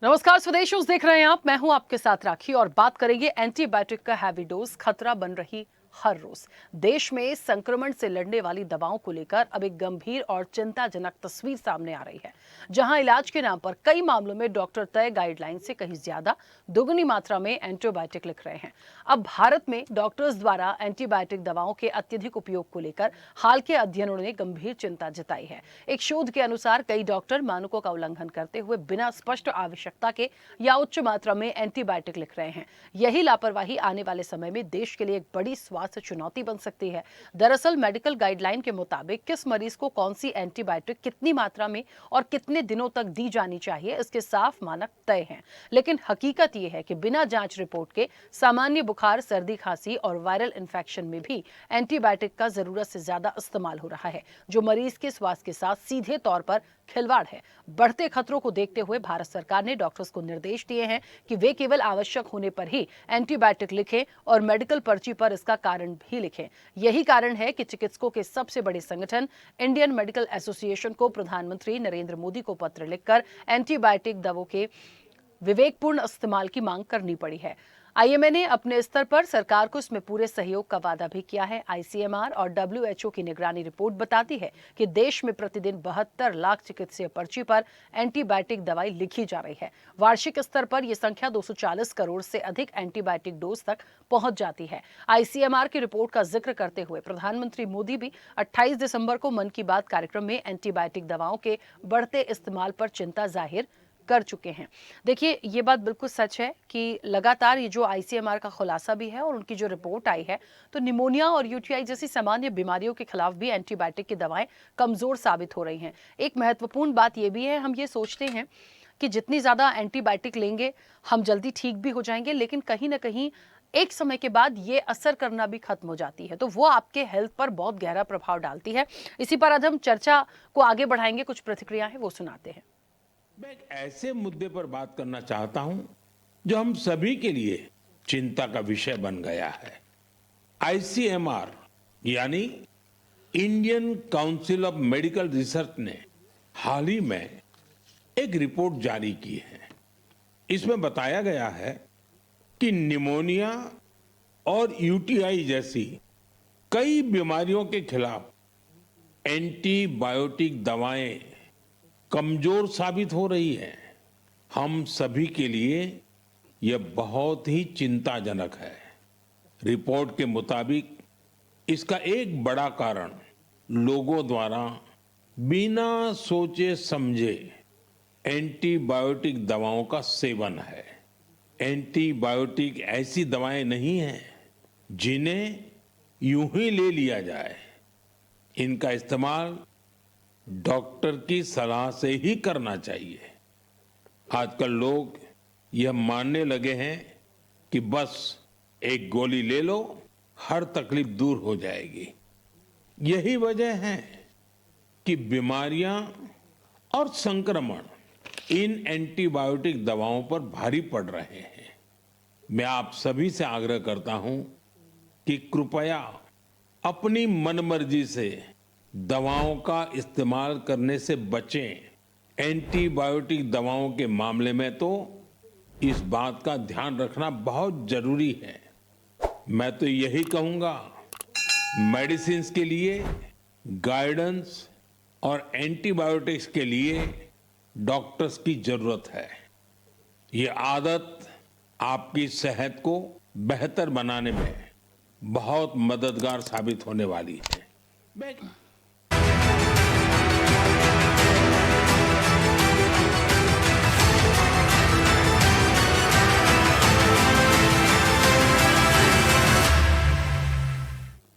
नमस्कार, स्वदेश न्यूज देख रहे हैं आप। मैं हूं आपके साथ राखी और बात करेंगे एंटीबायोटिक का हैवी डोज खतरा बन रही हर रोज। देश में संक्रमण से लड़ने वाली दवाओं को लेकर अब एक गंभीर और चिंताजनक तस्वीर सामने आ रही है, जहां इलाज के नाम पर कई मामलों में डॉक्टर तय गाइडलाइन से कहीं ज्यादा दोगुनी मात्रा में एंटीबायोटिक लिख रहे हैं। अब भारत में डॉक्टर्स द्वारा एंटीबायोटिक दवाओं के अत्यधिक उपयोग को लेकर हाल के अध्ययनों ने गंभीर चिंता जताई है। एक शोध के अनुसार कई डॉक्टर मानकों का उल्लंघन करते हुए बिना स्पष्ट आवश्यकता के या उच्च मात्रा में एंटीबायोटिक लिख रहे हैं। यही लापरवाही आने वाले समय में देश के लिए एक बड़ी स्वास्थ्य चुनौती बन सकती है। दरअसल मेडिकल गाइडलाइन के मुताबिक किस मरीज को कौन सी एंटीबायोटिक कितनी मात्रा में और कितने दिनों तक दी जानी चाहिए, इसके साफ मानक तय हैं। लेकिन हकीकत यह है कि बिना जांच रिपोर्ट के सामान्य बुखार, सर्दी, खांसी और वायरल इन्फेक्शन में भी एंटीबायोटिक का जरूरत से ज्यादा इस्तेमाल हो रहा है, जो मरीज के स्वास्थ्य के साथ सीधे तौर पर खिलवाड़ है। बढ़ते खतरों को देखते हुए भारत सरकार ने डॉक्टर्स को निर्देश दिए हैं कि वे केवल आवश्यक होने पर ही एंटीबायोटिक लिखें और मेडिकल पर्ची पर इसका कारण भी लिखें। यही कारण है कि चिकित्सकों के सबसे बड़े संगठन इंडियन मेडिकल एसोसिएशन को प्रधानमंत्री नरेंद्र मोदी को पत्र लिखकर एंटीबायोटिक दवाओं के विवेकपूर्ण इस्तेमाल की मांग करनी पड़ी है। आईएमए ने अपने स्तर पर सरकार को इसमें पूरे सहयोग का वादा भी किया है। आईसीएमआर और डब्ल्यूएचओ की निगरानी रिपोर्ट बताती है कि देश में प्रतिदिन 72 लाख चिकित्सीय पर्ची पर एंटीबायोटिक दवाई लिखी जा रही है। वार्षिक स्तर पर यह संख्या 240 करोड़ से अधिक एंटीबायोटिक डोज तक पहुंच जाती है। आईसीएमआर की रिपोर्ट का जिक्र करते हुए प्रधानमंत्री मोदी भी 28 दिसंबर को मन की बात कार्यक्रम में एंटीबायोटिक दवाओं के बढ़ते इस्तेमाल पर चिंता जाहिर कर चुके हैं। देखिए, ये बात बिल्कुल सच है कि लगातार ये जो आईसीएमआर का खुलासा भी है और उनकी जो रिपोर्ट आई है, तो निमोनिया और यूटीआई जैसी सामान्य बीमारियों के खिलाफ भी एंटीबायोटिक की दवाएं कमजोर साबित हो रही हैं। एक महत्वपूर्ण बात ये भी है, हम ये सोचते हैं कि जितनी ज्यादा एंटीबायोटिक लेंगे हम जल्दी ठीक भी हो जाएंगे, लेकिन कहीं ना कहीं एक समय के बाद ये असर करना भी खत्म हो जाती है, तो वो आपके हेल्थ पर बहुत गहरा प्रभाव डालती है। इसी पर आज हम चर्चा को आगे बढ़ाएंगे। कुछ प्रतिक्रिया है वो सुनाते हैं। मैं एक ऐसे मुद्दे पर बात करना चाहता हूं जो हम सभी के लिए चिंता का विषय बन गया है। आईसीएमआर यानी Indian council of medical research ने हाल ही में एक रिपोर्ट जारी की है। इसमें बताया गया है कि निमोनिया और यूटीआई जैसी कई बीमारियों के खिलाफ एंटीबायोटिक दवाएं कमजोर साबित हो रही है। हम सभी के लिए यह बहुत ही चिंताजनक है। रिपोर्ट के मुताबिक इसका एक बड़ा कारण लोगों द्वारा बिना सोचे समझे एंटीबायोटिक दवाओं का सेवन है। एंटीबायोटिक ऐसी दवाएं नहीं हैं जिन्हें यूं ही ले लिया जाए। इनका इस्तेमाल डॉक्टर की सलाह से ही करना चाहिए। आजकल लोग यह मानने लगे हैं कि बस एक गोली ले लो, हर तकलीफ दूर हो जाएगी। यही वजह है कि बीमारियां और संक्रमण इन एंटीबायोटिक दवाओं पर भारी पड़ रहे हैं। मैं आप सभी से आग्रह करता हूं कि कृपया अपनी मनमर्जी से दवाओं का इस्तेमाल करने से बचें। एंटीबायोटिक दवाओं के मामले में तो इस बात का ध्यान रखना बहुत जरूरी है। मैं तो यही कहूंगा, मेडिसिन्स के लिए गाइडेंस और एंटीबायोटिक्स के लिए डॉक्टर्स की जरूरत है। ये आदत आपकी सेहत को बेहतर बनाने में बहुत मददगार साबित होने वाली है।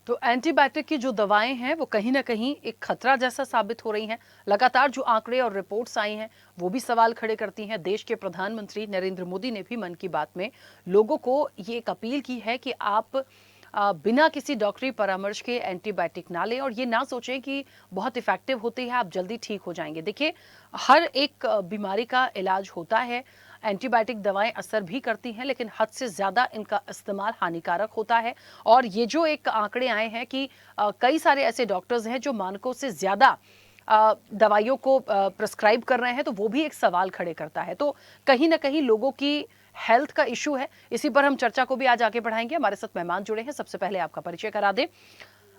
तो एंटीबायोटिक की जो दवाएं हैं वो कहीं ना कहीं एक खतरा जैसा साबित हो रही हैं। लगातार जो आंकड़े और रिपोर्ट्स आई हैं वो भी सवाल खड़े करती हैं। देश के प्रधानमंत्री नरेंद्र मोदी ने भी मन की बात में लोगों को ये एक अपील की है कि आप बिना किसी डॉक्टरी परामर्श के एंटीबायोटिक ना लें और ये ना सोचें कि बहुत इफेक्टिव होती है, आप जल्दी ठीक हो जाएंगे। देखिए, हर एक बीमारी का इलाज होता है। एंटीबायोटिक दवाएं असर भी करती हैं, लेकिन हद से ज्यादा इनका इस्तेमाल हानिकारक होता है। और ये जो एक आंकड़े आए हैं कि कई सारे ऐसे डॉक्टर्स हैं जो मानकों से ज्यादा दवाइयों को प्रिस्क्राइब कर रहे हैं, तो वो भी एक सवाल खड़े करता है। तो कहीं ना कहीं लोगों की हेल्थ का इशू है। इसी पर हम चर्चा को भी आज आगे बढ़ाएंगे। हमारे साथ मेहमान जुड़े हैं, सबसे पहले आपका परिचय करा दें।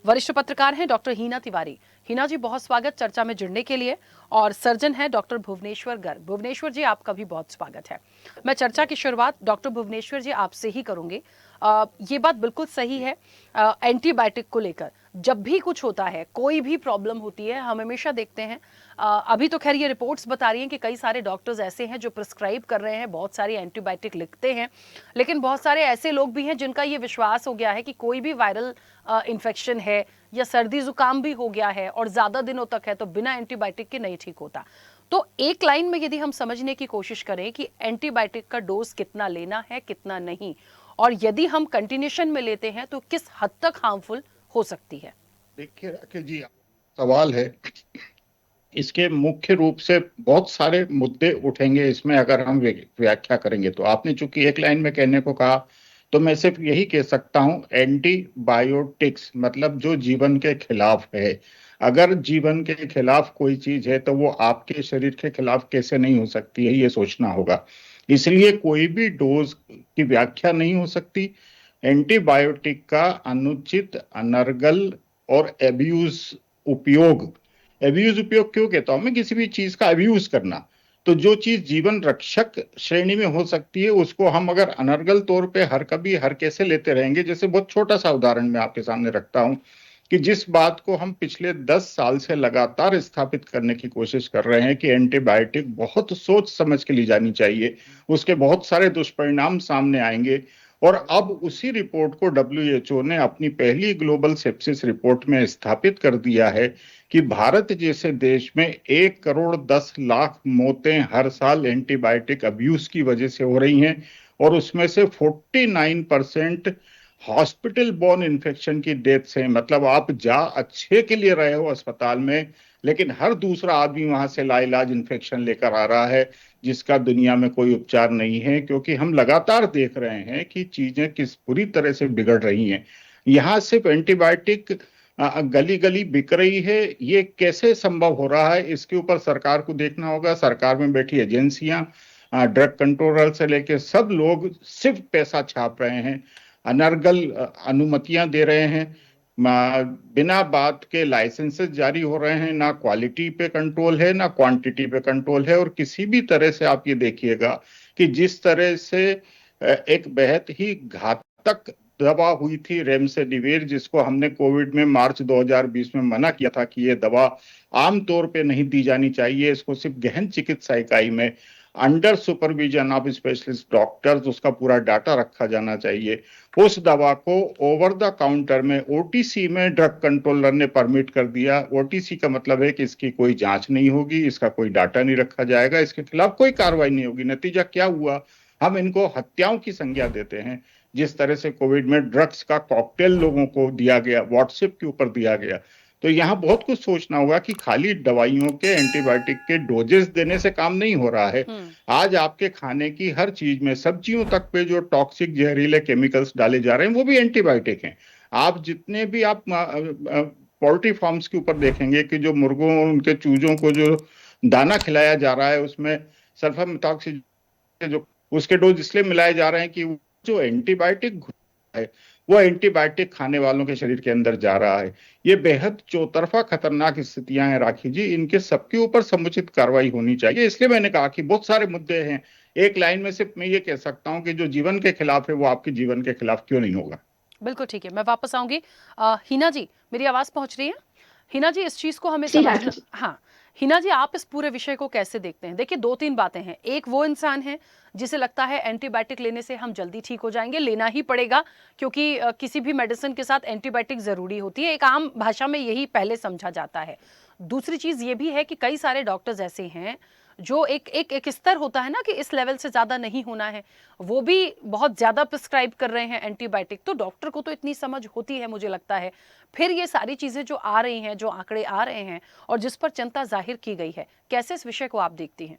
वरिष्ठ पत्रकार हैं डॉक्टर हीना तिवारी। हीना जी, बहुत स्वागत चर्चा में जुड़ने के लिए। और सर्जन है डॉक्टर भुवनेश्वर गर्ग। भुवनेश्वर जी, आपका भी बहुत स्वागत है। मैं चर्चा की शुरुआत डॉक्टर भुवनेश्वर जी आपसे ही करूंगी। ये बात बिल्कुल सही है, एंटीबायोटिक को लेकर जब भी कुछ होता है, कोई भी प्रॉब्लम होती है, हम हमेशा देखते हैं। अभी तो खैर ये रिपोर्ट्स बता रही हैं कि कई सारे डॉक्टर्स ऐसे हैं जो प्रिस्क्राइब कर रहे हैं, बहुत सारी एंटीबायोटिक लिखते हैं, लेकिन बहुत सारे ऐसे लोग भी हैं जिनका ये विश्वास हो गया है कि कोई भी वायरल इन्फेक्शन है या सर्दी जुकाम भी हो गया है और ज्यादा दिनों तक है तो बिना एंटीबायोटिक के नहीं ठीक होता। तो एक लाइन में यदि हम समझने की कोशिश करें कि एंटीबायोटिक का डोज कितना लेना है, कितना नहीं, और यदि हम कंटिन्यूशन में लेते हैं तो किस हद तक हार्मफुल हो सकती है। देखिए राकेश जी, सवाल है, इसके मुख्य रूप से बहुत सारे मुद्दे उठेंगे इसमें अगर हम व्याख्या करेंगे। तो आपने चूंकि एक लाइन में कहने को कहा, तो मैं सिर्फ यही कह सकता हूं, एंटीबायोटिक्स मतलब जो जीवन के खिलाफ है। अगर जीवन के खिलाफ कोई चीज है तो वो आपके शरीर के खिलाफ कैसे नहीं हो सकती है, ये सोचना होगा। इसलिए कोई भी डोज की व्याख्या नहीं हो सकती। एंटीबायोटिक का अनुचित, अनर्गल और एब्यूज उपयोग क्यों कहता हूं मैं, किसी भी चीज का अब्यूज करना। तो जो चीज जीवन रक्षक श्रेणी में हो सकती है उसको हम अगर अनर्गल तौर पे हर कभी हर कैसे लेते रहेंगे। जैसे बहुत छोटा सा उदाहरण मैं आपके सामने रखता हूं कि जिस बात को हम पिछले 10 साल से लगातार स्थापित करने की कोशिश कर रहे हैं कि एंटीबायोटिक बहुत सोच समझ के ली जानी चाहिए, उसके बहुत सारे दुष्परिणाम सामने आएंगे। और अब उसी रिपोर्ट को डब्ल्यूएचओ ने अपनी पहली ग्लोबल सेप्सिस रिपोर्ट में स्थापित कर दिया है कि भारत जैसे देश में 1 करोड़ 10 लाख मौतें हर साल एंटीबायोटिक अब्यूज की वजह से हो रही हैं, और उसमें से 49% हॉस्पिटल बोर्न इन्फेक्शन की डेथ से। मतलब आप जा अच्छे के लिए रहे हो अस्पताल में, लेकिन हर दूसरा आदमी वहां से लाइलाज इन्फेक्शन लेकर आ रहा है जिसका दुनिया में कोई उपचार नहीं है। क्योंकि हम लगातार देख रहे हैं कि चीजें किस बुरी तरह से बिगड़ रही हैं। यहाँ सिर्फ एंटीबायोटिक गली गली बिक रही है, ये कैसे संभव हो रहा है, इसके ऊपर सरकार को देखना होगा। सरकार में बैठी एजेंसियां, ड्रग कंट्रोलर से लेके सब लोग सिर्फ पैसा छाप रहे हैं, अनर्गल अनुमतियां दे रहे हैं, बिना बात के लाइसेंसेस जारी हो रहे हैं। ना क्वालिटी पे कंट्रोल है, ना क्वांटिटी पे कंट्रोल है। और किसी भी तरह से आप ये देखिएगा कि जिस तरह से एक बेहद ही घातक दवा हुई थी रेमडेसिविर, जिसको हमने कोविड में मार्च 2020 में मना किया था कि ये दवा आमतौर पे नहीं दी जानी चाहिए, इसको सिर्फ गहन चिकित्सा इकाई में under supervision of specialist doctors उसका पूरा डाटा रखा जाना चाहिए। उस दवा को ओवर द काउंटर में ओटीसी में ड्रग कंट्रोलर ने परमिट कर दिया। ओटीसी का मतलब है कि इसकी कोई जांच नहीं होगी, इसका कोई डाटा नहीं रखा जाएगा, इसके खिलाफ कोई कार्रवाई नहीं होगी। नतीजा क्या हुआ, हम इनको हत्याओं की संज्ञा देते हैं। जिस तरह से कोविड में ड्रग्स का कॉकटेल लोगों को दिया गया, व्हाट्सएप के ऊपर दिया गया। तो यहाँ बहुत कुछ सोचना होगा कि खाली दवाइयों के, एंटीबायोटिक के डोजेस देने से काम नहीं हो रहा है। आज आपके खाने की हर चीज में, सब्जियों तक पे जो टॉक्सिक जहरीले केमिकल्स डाले जा रहे हैं वो भी एंटीबायोटिक हैं। आप जितने भी आप पोल्ट्री फार्म्स के ऊपर देखेंगे कि जो मुर्गों और उनके चूजों को जो दाना खिलाया जा रहा है उसमें सल्फर मेथॉक्सी जो उसके डोज इसलिए मिलाए जा रहे हैं कि जो एंटीबायोटिक है वो एंटीबायोटिक खाने वालों के शरीर के अंदर जा रहा है। ये बेहद चौतरफा खतरनाक स्थितियां हैं राखी जी, इनके सबके ऊपर समुचित कार्रवाई होनी चाहिए। इसलिए मैंने कहा कि बहुत सारे मुद्दे हैं। एक लाइन में सिर्फ मैं ये कह सकता हूं कि जो जीवन के खिलाफ है वो आपके जीवन के खिलाफ क्यों नहीं होगा। बिल्कुल ठीक है, मैं वापस आऊंगी। हिना जी, मेरी आवाज पहुंच रही है? हिना जी, इस चीज को हमें समझना। हाँ हिना जी, आप इस पूरे विषय को कैसे देखते हैं? देखिए, 2-3 बातें हैं। एक वो इंसान है जिसे लगता है एंटीबायोटिक लेने से हम जल्दी ठीक हो जाएंगे, लेना ही पड़ेगा क्योंकि किसी भी मेडिसिन के साथ एंटीबायोटिक जरूरी होती है। एक आम भाषा में यही पहले समझा जाता है। दूसरी चीज ये भी है कि कई सारे डॉक्टर्स ऐसे हैं जो एक स्तर होता है ना कि इस लेवल से ज्यादा नहीं होना है, वो भी बहुत ज्यादा प्रिस्क्राइब कर रहे हैं एंटीबायोटिक। तो डॉक्टर को तो इतनी समझ होती है मुझे लगता है। फिर ये सारी चीजें जो आ रही हैं, जो आंकड़े आ रहे हैं और जिस पर चिंता जाहिर की गई है, कैसे इस विषय को आप देखती हैं?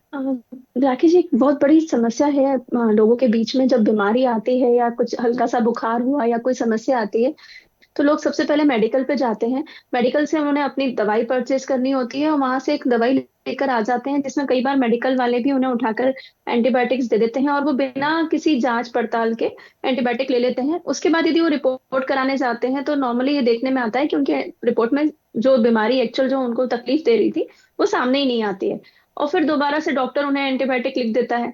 राखी जी, एक बहुत बड़ी समस्या है लोगों के बीच में। जब बीमारी आती है या कुछ हल्का सा बुखार हुआ या कोई समस्या आती है तो लोग सबसे पहले मेडिकल पे जाते हैं। मेडिकल से उन्हें अपनी दवाई परचेज करनी होती है और वहां से एक दवाई लेकर आ जाते हैं, जिसमें कई बार मेडिकल वाले भी उन्हें उठाकर एंटीबायोटिक्स दे देते हैं और वो बिना किसी जांच पड़ताल के एंटीबायोटिक ले लेते हैं। उसके बाद यदि वो रिपोर्ट कराने जाते हैं तो नॉर्मली ये देखने में आता है कि उनके रिपोर्ट में जो बीमारी एक्चुअल जो उनको तकलीफ दे रही थी वो सामने ही नहीं आती है, और फिर दोबारा से डॉक्टर उन्हें एंटीबायोटिक लिख देता है।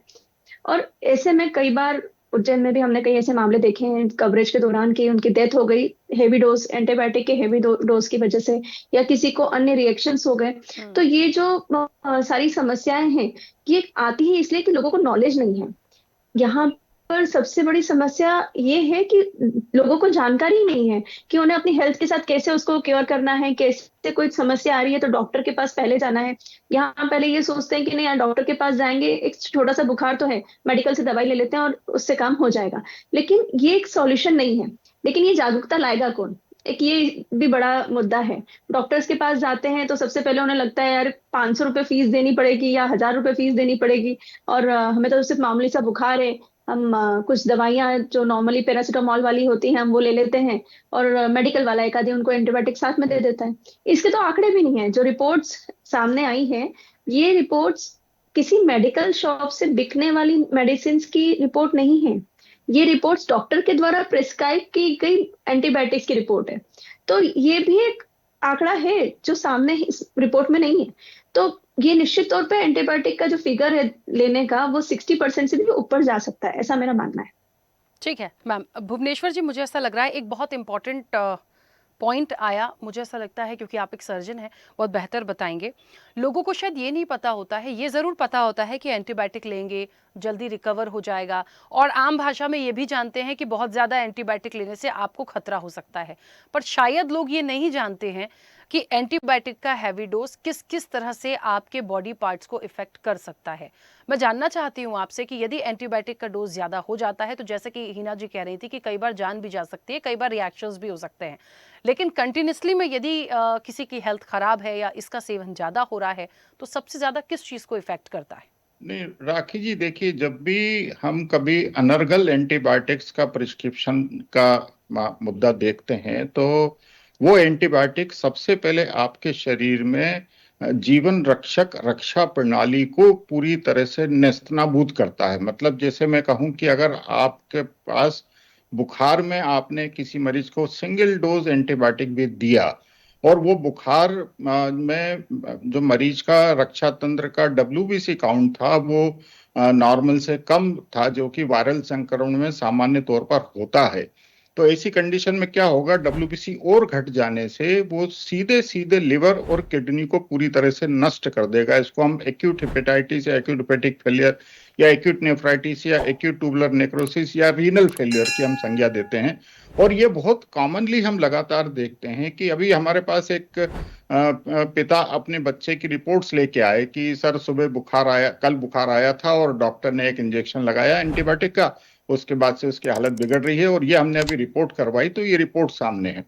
और ऐसे में कई बार उज्जैन में भी हमने कई ऐसे मामले देखे हैं कवरेज के दौरान कि उनकी डेथ हो गई हेवी डोज एंटीबायोटिक के हेवी डोज की वजह से, या किसी को अन्य रिएक्शंस हो गए। तो ये जो सारी समस्याएं हैं, ये आती है इसलिए कि लोगों को नॉलेज नहीं है। यहाँ पर सबसे बड़ी समस्या ये है कि लोगों को जानकारी नहीं है कि उन्हें अपनी हेल्थ के साथ कैसे उसको क्योर करना है, कैसे कोई समस्या आ रही है तो डॉक्टर के पास पहले जाना है। यहाँ पहले ये सोचते हैं कि नहीं यार डॉक्टर के पास जाएंगे, एक छोटा सा बुखार तो है, मेडिकल से दवाई ले लेते हैं और उससे काम हो जाएगा। लेकिन ये एक सॉल्यूशन नहीं है। लेकिन ये जागरूकता लाएगा कौन, एक ये भी बड़ा मुद्दा है। डॉक्टर्स के पास जाते हैं तो सबसे पहले उन्हें लगता है यार 500 रुपये फीस देनी पड़ेगी या 1000 रुपये फीस देनी पड़ेगी, और हमें तो सिर्फ मामूली सा बुखार है। हम कुछ दवाइयाँ जो नॉर्मली पैरासीटामोल वाली होती हैं हम वो ले लेते हैं, और मेडिकल वाला एक आधी उनको एंटीबायोटिक साथ में दे देता है। इसके तो आंकड़े भी नहीं है। जो रिपोर्ट्स सामने आई है, ये रिपोर्ट्स किसी मेडिकल शॉप से बिकने वाली मेडिसिन की रिपोर्ट नहीं है। ये रिपोर्ट्स डॉक्टर के द्वारा प्रिस्क्राइब की गई एंटीबायोटिक्स की रिपोर्ट है। तो ये भी एक आंकड़ा है जो सामने इस रिपोर्ट में नहीं है। तो ये निश्चित तौर पे एंटीबायोटिक का जो फिगर है लेने का, वो 60% से भी ऊपर जा सकता है, ऐसा मेरा मानना है। ठीक है मैम। भुवनेश्वर जी, मुझे ऐसा लग रहा है एक बहुत इंपॉर्टेंट पॉइंट आया, मुझे ऐसा लगता है क्योंकि आप एक सर्जन हैं, बहुत बेहतर बताएंगे। लोगों को शायद ये नहीं पता होता है, ये ज़रूर पता होता है कि एंटीबायोटिक लेंगे जल्दी रिकवर हो जाएगा, और आम भाषा में ये भी जानते हैं कि बहुत ज़्यादा एंटीबायोटिक लेने से आपको खतरा हो सकता है। पर शायद लोग ये नहीं जानते हैं कि एंटीबायोटिक का हैवी डोज किस किस तरह से आपके बॉडी पार्ट्स को इफेक्ट कर सकता है। मैं जानना चाहती हूँ आपसे कि यदि एंटीबायोटिक का डोज ज़्यादा हो जाता है तो जैसे कि हिना जी कह रही थी कि कई बार जान भी जा सकती है, कई बार रिएक्शंस भी हो सकते हैं, लेकिन कंटिन्यूसली में यदि किसी की हेल्थ खराब है या इसका सेवन ज़्यादा हो रहा है तो सबसे ज़्यादा किस चीज़ को इफेक्ट करता है? नहीं राखी जी, देखिए जब भी हम कभी अनर्गल एंटीबायोटिक्स का प्रिस्क्रिप्शन का मुद्दा देखते हैं तो वो एंटीबायोटिक सबसे पहले आपके शरीर में जीवन रक्षक रक्षा प्रणाली को पूरी तरह से नेस्तनाबूद करता है। मतलब जैसे मैं कहूं कि अगर आपके पास बुखार में आपने किसी मरीज को सिंगल डोज एंटीबायोटिक भी दिया और वो बुखार में जो मरीज का रक्षा तंत्र का WBC काउंट था वो नॉर्मल से कम था, जो कि वायरल संक्रमण में सामान्य तौर पर होता है। तो ऐसी कंडीशन में क्या होगा, WBC और घट जाने से वो सीधे सीधे लिवर और किडनी को पूरी तरह से नष्ट कर देगा। इसको हम एक्यूट हेपेटाइटिस या एक्यूट हेपेटिक फेलियर या एक्यूट नेफ्राइटिस या एक्यूट ट्यूबुलर नेक्रोसिस या रीनल फेलियर की हम संज्ञा देते हैं। और ये बहुत कॉमनली हम लगातार देखते हैं कि अभी हमारे पास एक पिता अपने बच्चे की रिपोर्ट्स लेके आए कि सर सुबह बुखार आया, कल बुखार आया था और डॉक्टर ने एक इंजेक्शन लगाया एंटीबायोटिक का, उसके बाद से उसकी हालत बिगड़ रही है और ये हमने अभी रिपोर्ट करवाई तो ये रिपोर्ट सामने है।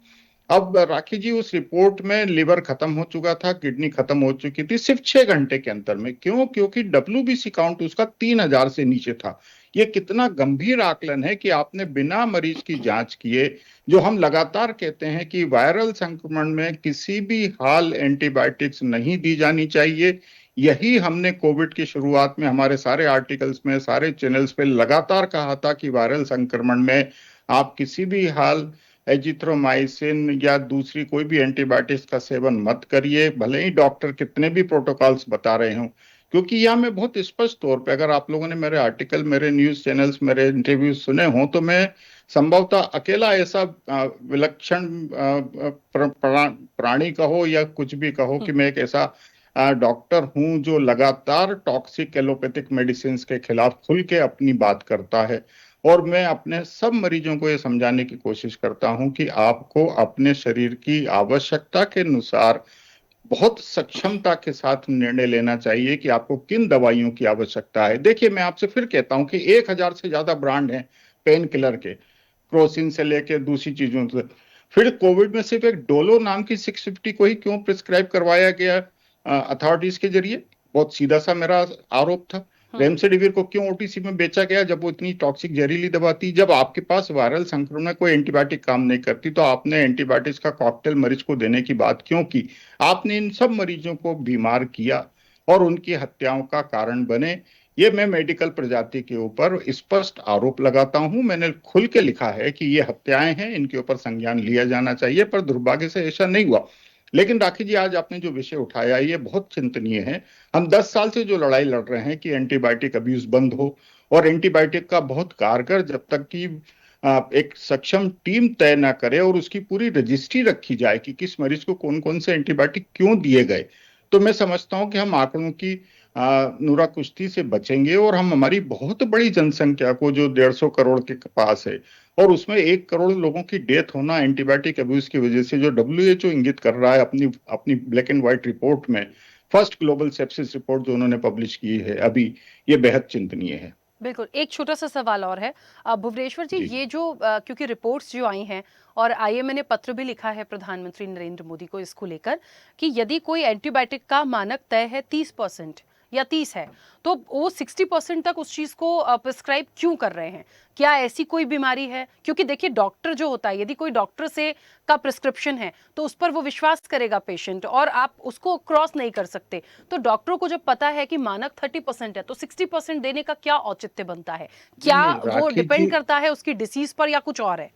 अब राखी जी, उस रिपोर्ट में लिवर खत्म हो चुका था, किडनी खत्म हो चुकी थी सिर्फ 6 घंटे के अंतर में। क्यों? क्योंकि WBC काउंट उसका 3000 से नीचे था। ये कितना गंभीर आकलन है कि आपने बिना मरीज की जांच किए, जो हम लगातार कहते हैं कि वायरल संक्रमण में किसी भी हाल एंटीबायोटिक्स नहीं दी जानी चाहिए। यही हमने कोविड की शुरुआत में हमारे सारे आर्टिकल्स में, सारे चैनल्स पे लगातार कहा था कि वायरल संक्रमण में आप किसी भी हाल एजिथ्रोमाइसिन या दूसरी कोई भी एंटीबायोटिक्स का सेवन मत करिए, भले ही डॉक्टर कितने भी प्रोटोकॉल्स बता रहे हों। क्योंकि यहाँ मैं बहुत स्पष्ट तौर पे, अगर आप लोगों ने मेरे आर्टिकल, मेरे न्यूज चैनल्स, मेरे इंटरव्यूज सुने हों तो मैं संभवतः अकेला ऐसा विलक्षण प्राणी कहो या कुछ भी कहो कि मैं एक ऐसा डॉक्टर हूं जो लगातार टॉक्सिक एलोपैथिक मेडिसिन के खिलाफ खुल के अपनी बात करता है। और मैं अपने सब मरीजों को ये समझाने की कोशिश करता हूं कि आपको अपने शरीर की आवश्यकता के अनुसार बहुत सक्षमता के साथ निर्णय लेना चाहिए कि आपको किन दवाइयों की आवश्यकता है। देखिए मैं आपसे फिर कहता हूं कि 1000 से ज्यादा ब्रांड हैं पेन किलर के, क्रोसिन से लेकर दूसरी चीजों से। फिर कोविड में सिर्फ एक डोलो नाम की 650 को ही क्यों प्रिस्क्राइब करवाया गया अथॉरिटीज के जरिए? बहुत सीधा सा मेरा आरोप था। रेमडेसिविर को क्यों ओटीसी में बेचा गया जब वो इतनी टॉक्सिक जहरीली दवा थी? जब आपके पास वायरल संक्रमण में कोई एंटीबायोटिक काम नहीं करती तो आपने एंटीबायोटिक्स का कॉकटेल मरीज को देने की बात क्यों की? आपने इन सब मरीजों को बीमार किया और उनकी हत्याओं का कारण बने। ये मैं मेडिकल प्रजाति के ऊपर स्पष्ट आरोप लगाता हूं। मैंने खुल के लिखा है कि ये हत्याएं हैं, इनके ऊपर संज्ञान लिया जाना चाहिए, पर दुर्भाग्य से ऐसा नहीं हुआ। लेकिन राखी जी, आज आपने जो विषय उठाया ये बहुत चिंतनीय है। हम 10 साल से जो लड़ाई लड़ रहे हैं कि एंटीबायोटिक अब्यूज बंद हो, और एंटीबायोटिक का बहुत कारगर जब तक कि एक सक्षम टीम तय ना करे और उसकी पूरी रजिस्ट्री रखी जाए कि किस मरीज को कौन कौन से एंटीबायोटिक क्यों दिए गए, तो मैं समझता हूं कि हम आंकड़ों की नूरा कुश्ती से बचेंगे और हम हमारी बहुत बड़ी जनसंख्या को, जो 150 करोड़ के पास है, और उसमें 1 करोड़ लोगों की डेथ होना एंटीबायोटिक अब्यूज की वजह से, जो डब्ल्यूएचओ इंगित कर रहा है अपनी अपनी ब्लैक एंड व्हाइट रिपोर्ट में, फर्स्ट ग्लोबल सेप्सिस रिपोर्ट जो उन्होंने पब्लिश की है अभी, ये बेहद चिंतनीय है। बिल्कुल। एक छोटा सा सवाल और है भुवनेश्वर जी, जी। ये जो क्योंकि रिपोर्ट्स जो आई हैं और आईएमए ने पत्र भी लिखा है प्रधानमंत्री नरेंद्र मोदी को इसको लेकर कि यदि कोई एंटीबायोटिक का मानक तय है 30% या 30 है, तो वो 60% तक उस चीज को प्रिस्क्राइब क्यों कर रहे हैं? क्या ऐसी कोई बीमारी है? क्योंकि देखिए, डॉक्टर जो होता है, यदि कोई डॉक्टर से का प्रिस्क्रिप्शन है तो उस पर वो विश्वास करेगा पेशेंट, और आप उसको क्रॉस नहीं कर सकते। तो डॉक्टरों को जब पता है कि मानक 30% है तो 60% देने का क्या औचित्य बनता है? नहीं क्या नहीं वो राखी डिपेंड जी, करता है उसकी डिसीज पर या कुछ और है?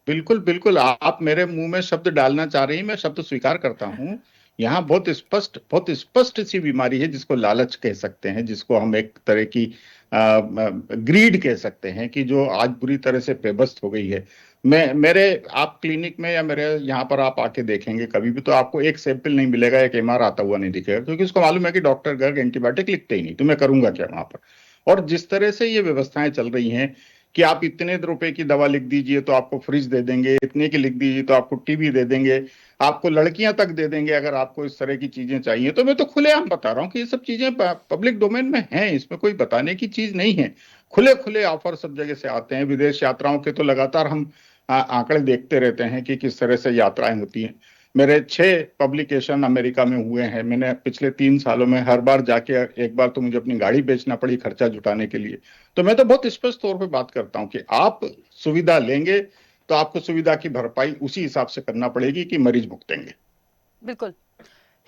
बिल्कुल बिल्कुल, आप मेरे मुंह में शब्द डालना चाह रही हैं, मैं शब्द स्वीकार करता हूं। यहाँ बहुत स्पष्ट सी बीमारी है जिसको लालच कह सकते हैं, जिसको हम एक तरह की ग्रीड कह सकते हैं, कि जो आज बुरी तरह से पेबस्त हो गई है। मैं मेरे आप क्लिनिक में या मेरे यहाँ पर आप आके देखेंगे कभी भी, तो आपको एक सैंपल नहीं मिलेगा, एक एमआर आता हुआ नहीं दिखेगा, क्योंकि उसको मालूम है कि डॉक्टर गर्ग एंटीबायोटिक लिखते ही नहीं, तो मैं करूंगा क्या वहां पर। और जिस तरह से ये व्यवस्थाएं चल रही हैं कि आप इतने रुपए की दवा लिख दीजिए तो आपको फ्रिज दे देंगे, इतने की लिख दीजिए तो आपको टीवी दे देंगे, आपको लड़कियां तक दे देंगे अगर आपको इस तरह की चीजें चाहिए। तो मैं तो खुलेआम बता रहा हूँ कि ये सब चीजें पब्लिक डोमेन में हैं, इसमें कोई बताने की चीज नहीं है। खुले खुले ऑफर सब जगह से आते हैं। विदेश यात्राओं के तो लगातार हम आंकड़े देखते रहते हैं कि किस तरह से यात्राएं होती हैं। मेरे 6 पब्लिकेशन अमेरिका में हुए हैं। मैंने पिछले 3 सालों में हर बार जाके, एक बार तो मुझे अपनी गाड़ी बेचना पड़ी खर्चा जुटाने के लिए। तो मैं तो बहुत स्पष्ट तौर पे बात करता हूं कि आप सुविधा लेंगे तो आपको सुविधा की भरपाई उसी हिसाब से करना पड़ेगी कि मरीज भुगतेंगे। बिल्कुल।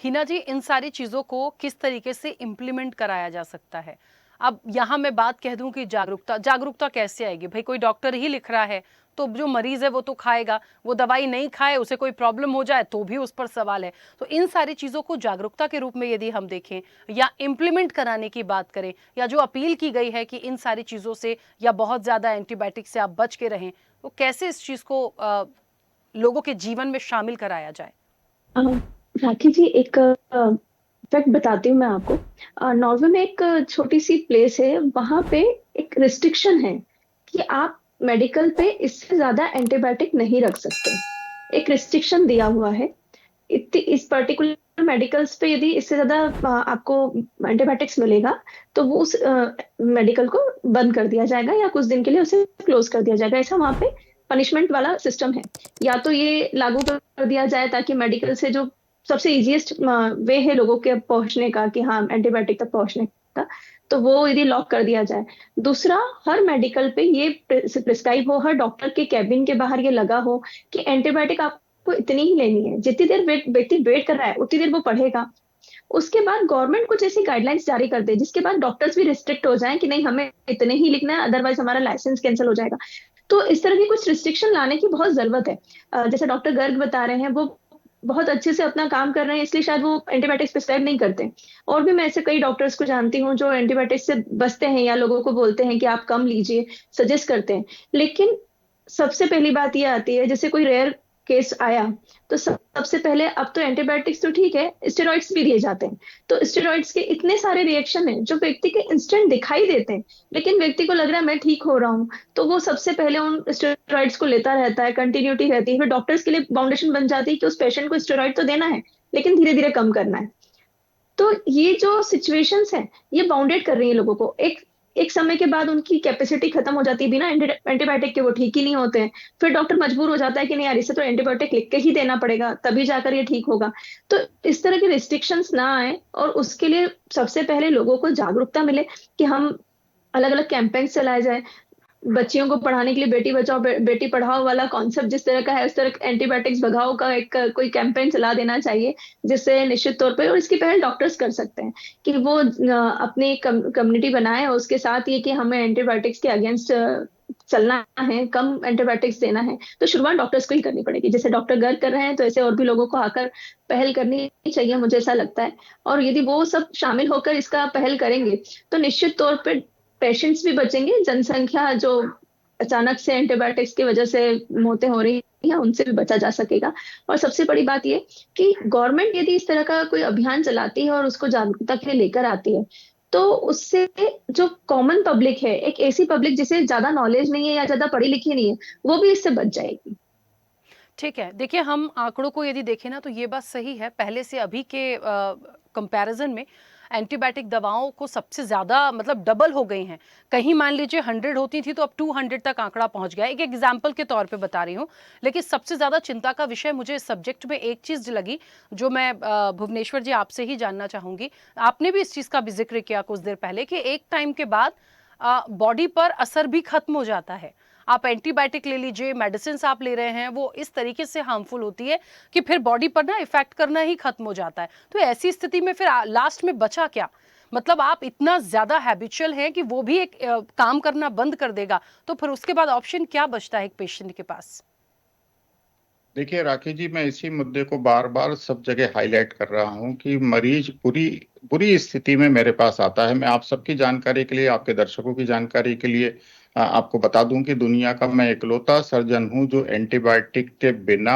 हिना जी, इन सारी चीजों को किस तरीके से इम्प्लीमेंट कराया जा सकता है? अब यहाँ मैं बात कह दूं कि जागरूकता जागरूकता कैसे आएगी? भाई, कोई डॉक्टर ही लिख रहा है तो जो मरीज है वो तो खाएगा, वो दवाई नहीं खाए, उसे कोई प्रॉब्लम हो जाए तो भी उस पर सवाल है। तो इन सारी चीजों को जागरूकता के रूप में यदि हम देखें या इम्प्लीमेंट कराने की बात करें, या जो अपील की गई है कि इन सारी चीजों से या बहुत ज्यादा एंटीबायोटिक से आप बच के रहें, तो कैसे इस चीज को लोगों के जीवन में शामिल कराया जाए? अ, राखी जी, एक फैक्ट बताती हूँ मैं आपको। नॉर्वे में एक छोटी सी प्लेस है, वहां पे एक रिस्ट्रिक्शन है कि आप मेडिकल पे इससे ज्यादा एंटीबायोटिक नहीं रख सकते। एक रिस्ट्रिक्शन दिया हुआ है। इस पर्टिकुलर मेडिकल्स पे यदि इससे ज्यादा आपको एंटीबायोटिक्स मिलेगा तो वो उस मेडिकल को बंद कर दिया जाएगा या कुछ दिन के लिए उसे क्लोज कर दिया जाएगा। ऐसा वहां पे पनिशमेंट वाला सिस्टम है। या तो ये लागू कर दिया जाए ताकि मेडिकल से जो सबसे इजीएस्ट वे है लोगों के पहुंचने का, कि हाँ एंटीबायोटिक तक पहुंचने का, तो वो यदि लॉक कर दिया जाए। दूसरा, हर मेडिकल पे ये प्रिस्क्राइब हो, हर डॉक्टर के कैबिन के बाहर ये लगा हो कि एंटीबायोटिक आपको इतनी ही लेनी है, जितनी देर व्यक्ति वेट कर रहा है उतनी देर वो पढ़ेगा। उसके बाद गवर्नमेंट कुछ ऐसी गाइडलाइंस जारी कर दे जिसके बाद डॉक्टर्स भी रिस्ट्रिक्ट हो जाएं कि नहीं, हमें इतने ही लिखना है, अदरवाइज हमारा लाइसेंस कैंसिल हो जाएगा। तो इस तरह की कुछ रिस्ट्रिक्शन लाने की बहुत जरूरत है। जैसे डॉक्टर गर्ग बता रहे हैं, वो बहुत अच्छे से अपना काम कर रहे हैं, इसलिए शायद वो एंटीबायोटिक्स प्रिस्क्राइब नहीं करते। और भी मैं ऐसे कई डॉक्टर्स को जानती हूँ जो एंटीबायोटिक्स से बचते हैं या लोगों को बोलते हैं कि आप कम लीजिए, सजेस्ट करते हैं। लेकिन सबसे पहली बात ये आती है, जैसे कोई रेयर केस आया तो सबसे पहले, अब तो एंटीबायोटिक्स तो ठीक है, स्टेरॉइड्स भी दिए जाते हैं। तो स्टेरॉइड्स के इतने सारे रिएक्शन हैं जो व्यक्ति के इंस्टेंट दिखाई देते हैं, लेकिन व्यक्ति को लग रहा है मैं ठीक हो रहा हूँ, तो वो सबसे पहले उन स्टेरॉइड्स को लेता रहता है, कंटिन्यूटी रहती है। फिर डॉक्टर्स के लिए बाउंडेशन बन जाती है कि उस पेशेंट को स्टेरॉइड तो देना है लेकिन धीरे धीरे कम करना है। तो ये जो सिचुएशंस हैं, ये बाउंडेड कर रही है लोगों को। एक एक समय के बाद उनकी कैपेसिटी खत्म हो जाती है, बिना एंटीबायोटिक के वो ठीक ही नहीं होते हैं। फिर डॉक्टर मजबूर हो जाता है कि नहीं यार, इसे तो एंटीबायोटिक लिख के ही देना पड़ेगा, तभी जाकर ये ठीक होगा। तो इस तरह के रिस्ट्रिक्शंस ना आए, और उसके लिए सबसे पहले लोगों को जागरूकता मिले कि हम अलग अलग कैंपेन चलाए जाए। बच्चियों को पढ़ाने के लिए बेटी बचाओ बेटी पढ़ाओ वाला कॉन्सेप्ट जिस तरह का है, उस तरह एंटीबायोटिक्स भगाओ का एक कोई कैंपेन चला देना चाहिए, जिससे निश्चित तौर पे, और इसकी पहल डॉक्टर्स कर सकते हैं कि वो अपनी कम्युनिटी बनाए, और उसके साथ ये कि हमें एंटीबायोटिक्स के अगेंस्ट चलना है, कम एंटीबायोटिक्स देना है, तो शुरुआत डॉक्टर्स को ही करनी पड़ेगी। जैसे डॉक्टर गर्ग कर रहे हैं, तो ऐसे और भी लोगों को आकर पहल करनी चाहिए, मुझे ऐसा लगता है। और यदि वो सब शामिल होकर इसका पहल करेंगे, तो निश्चित तौर पे पेशेंट्स भी बचेंगे, जनसंख्या जो अचानक से एंटीबायोटिक्स की वजह से मौतें हो रही हैं, उनसे भी बचा जा सकेगा। और सबसे बड़ी बात ये कि गवर्नमेंट यदि इस तरह का कोई अभियान चलाती है और उसको जागरूकता के लिए लेकर आती है, तो उससे जो कॉमन पब्लिक है, एक ऐसी पब्लिक जिसे ज्यादा नॉलेज नहीं है या ज्यादा पढ़ी लिखी नहीं है, वो भी इससे बच जाएगी। ठीक है, देखिए हम आंकड़ों को यदि देखें ना, तो ये बात सही है, पहले से अभी के कंपैरिजन में एंटीबायोटिक दवाओं को सबसे ज़्यादा मतलब डबल हो गई हैं। कहीं मान लीजिए 100 होती थी तो अब 200 तक आंकड़ा पहुंच गया। एक एग्जाम्पल के तौर पे बता रही हूँ, लेकिन सबसे ज़्यादा चिंता का विषय मुझे इस सब्जेक्ट में एक चीज़ लगी, जो मैं भुवनेश्वर जी आपसे ही जानना चाहूँगी। आपने भी इस चीज़ का भी जिक्र किया कुछ देर पहले कि एक टाइम के बाद बॉडी पर असर भी खत्म हो जाता है। आप एंटीबायोटिक ले लीजिए, मेडिसिन आप ले रहे हैं, वो इस तरीके से हार्मफुल होती है कि फिर बॉडी पर ना इफेक्ट करना ही खत्म हो जाता है। तो ऐसी स्थिति में फिर लास्ट में बचा क्या? मतलब आप इतना ज्यादा हैबिचुअल हैं कि वो भी एक काम करना बंद कर देगा, तो फिर उसके बाद ऑप्शन क्या बचता है एक पेशेंट के पास? देखिए राखी जी, मैं इसी मुद्दे को बार बार सब जगह हाईलाइट कर रहा हूं कि मरीज बुरी बुरी स्थिति में मेरे पास आता है। मैं आप सबकी जानकारी के लिए, आपके दर्शकों की जानकारी के लिए आपको बता दूं कि दुनिया का मैं इकलौता सर्जन हूं जो एंटीबायोटिक के बिना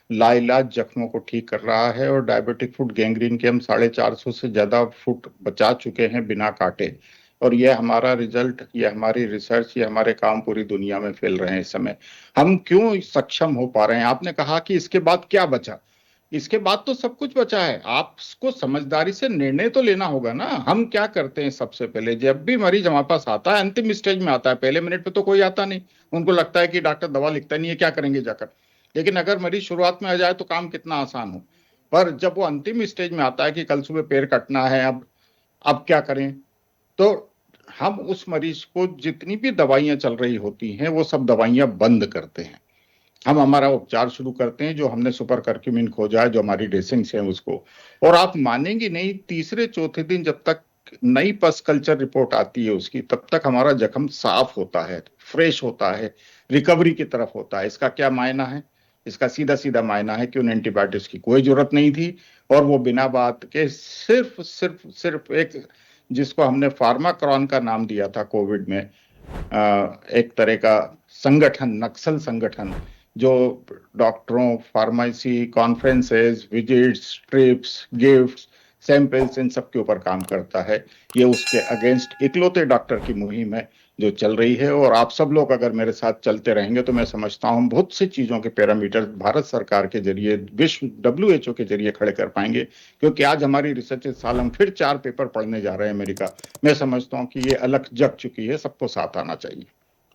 लाइलाज जख्मों को ठीक कर रहा है, और डायबिटिक फुट गैंग्रीन के हम 450 से ज्यादा फुट बचा चुके हैं बिना काटे। और यह हमारा रिजल्ट, ये हमारी रिसर्च, ये हमारे काम पूरी दुनिया में फैल रहे हैं इस समय। हम क्यों सक्षम हो पा रहे हैं? आपने कहा कि इसके बाद क्या बचा। इसके बाद तो सब कुछ बचा है। आपको समझदारी से निर्णय तो लेना होगा ना। हम क्या करते हैं, सबसे पहले जब भी मरीज हमारे पास आता है, अंतिम स्टेज में आता है, पहले मिनट पे तो कोई आता नहीं। उनको लगता है कि डॉक्टर दवा लिखता नहीं है, क्या करेंगे जाकर। लेकिन अगर मरीज शुरुआत में आ जाए तो काम कितना आसान हो। पर जब वो अंतिम स्टेज में आता है कि कल सुबह पैर कटना है, अब क्या करें, तो हम उस मरीज को जितनी भी दवाइयां चल रही होती हैं वो सब दवाइयां बंद करते हैं। हम हमारा उपचार शुरू करते हैं, जो हमने सुपर करक्यूमिन खोजा है, जो हमारी ड्रेसिंग्स हैं उसको। और आप मानेंगी नहीं, तीसरे चौथे दिन जब तक नई पस कल्चर रिपोर्ट आती है उसकी, तब तक हमारा जख्म साफ होता है, फ्रेश होता है, रिकवरी की तरफ होता है। इसका क्या मायना है? इसका सीधा सीधा मायना है कि उन एंटीबायोटिक्स की कोई जरूरत नहीं थी, और वो बिना बात के सिर्फ सिर्फ सिर्फ एक, जिसको हमने फार्माक्रॉन का नाम दिया था कोविड में, एक तरह का संगठन, नक्सल संगठन, जो डॉक्टरों, pharmacy, conferences, visits, trips, gifts, samples, इन सब के ऊपर काम करता है। ये उसके अगेंस्ट इकलौते डॉक्टर की मुहिम है जो चल रही है। और आप सब लोग अगर मेरे साथ चलते रहेंगे तो मैं समझता हूं बहुत सी चीजों के पैरामीटर भारत सरकार के जरिए, विश्व WHO के जरिए खड़े कर पाएंगे। क्योंकि आज हमारी रिसर्च इस साल हम फिर 4 पेपर पढ़ने जा रहे हैं अमेरिका। मैं समझता हूं कि ये अलग जग चुकी है, सबको साथ आना चाहिए।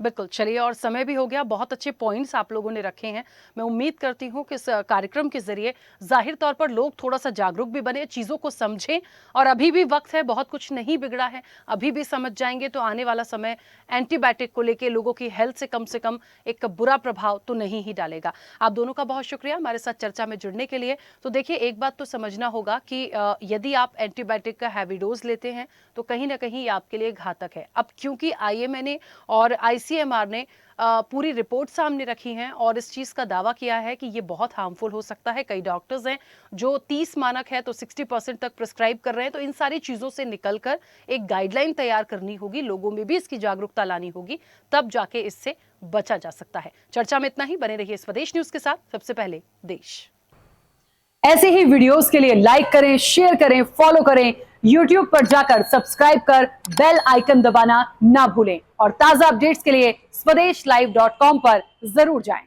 बिल्कुल, चलिए, और समय भी हो गया। बहुत अच्छे पॉइंट्स आप लोगों ने रखे हैं। मैं उम्मीद करती हूँ कि इस कार्यक्रम के जरिए जाहिर तौर पर लोग थोड़ा सा जागरूक भी बने, चीज़ों को समझें। और अभी भी वक्त है, बहुत कुछ नहीं बिगड़ा है, अभी भी समझ जाएंगे तो आने वाला समय एंटीबायोटिक को लेकर लोगों की हेल्थ से कम एक बुरा प्रभाव तो नहीं ही डालेगा। आप दोनों का बहुत शुक्रिया हमारे साथ चर्चा में जुड़ने के लिए। तो देखिए, एक बात तो समझना होगा कि यदि आप एंटीबायोटिक का हैवी डोज लेते हैं तो कहीं ना कहीं आपके लिए घातक है। अब क्योंकि IMNA और ICMR ने पूरी रिपोर्ट सामने रखी है और इस चीज का दावा किया है कि ये बहुत हार्मफुल हो सकता है। कई डॉक्टर्स हैं जो 30 मानक है तो 60% तक प्रिस्क्राइब कर रहे हैं। तो इन सारी चीजों से निकलकर एक गाइडलाइन तैयार करनी होगी, लोगों में भी इसकी जागरूकता लानी होगी, तब जाके इससे बचा जा सकता है। चर्चा में इतना ही। बने रहिए स्वदेश न्यूज के साथ। सबसे पहले देश। ऐसे ही वीडियोस के लिए लाइक करें, शेयर करें, फॉलो करें। YouTube पर जाकर सब्सक्राइब कर बेल आइकन दबाना ना भूलें और ताजा अपडेट्स के लिए swedeshlive.com पर जरूर जाएं।